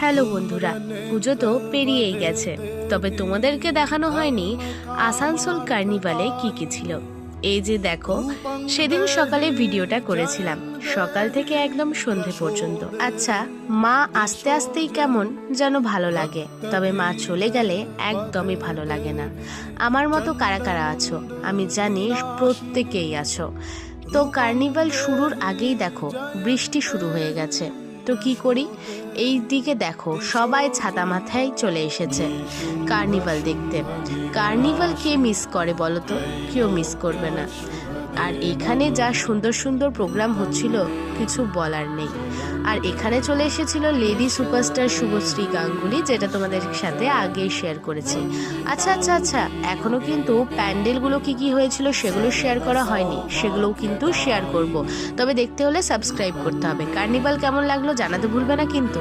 Hello বন্ধুরা, পুজো তো পেরিয়েই গেছে, তবে তোমাদেরকে দেখানো হয়নি আসানসোল কার্নিভালে কি কি ছিল। এই যে দেখো, সেদিন সকালে ভিডিওটা করেছিলাম, সকাল থেকে একদম সন্ধে পর্যন্ত। আচ্ছা, মা আসতে আসতেই কেমন যেন ভালো লাগে, তবে মা চলে গেলে একদমই ভালো লাগে না। আমার মতো কারা কারা আছো আমি জানি, প্রত্যেকেই আছো। তো কার্নিভাল শুরুর আগেই দেখো বৃষ্টি শুরু হয়ে গেছে। তো কি করি, এই দিকে দেখো সবাই ছাতা মাথায় চলে এসেছে কার্নিভাল দেখতে। কার্নিভাল কে মিস করে বলো তো? কেউ মিস করবে না। আর এখানে যা সুন্দর সুন্দর প্রোগ্রাম হচ্ছিল, কিছু বলার নেই। আর এখানে চলে এসেছিল লেডি সুপারস্টার শুভশ্রী গাঙ্গুলি, যেটা তোমাদের সাথে আগেই শেয়ার করেছি। আচ্ছা আচ্ছা আচ্ছা, এখনো কিন্তু প্যান্ডেলগুলো কি কি হয়েছিল সেগুলো শেয়ার করা হয়নি, সেগুলোও কিন্তু শেয়ার করব। তবে দেখতে হলে সাবস্ক্রাইব করতে হবে। কার্নিভাল কেমন লাগলো জানাতে ভুলবে না কিন্তু।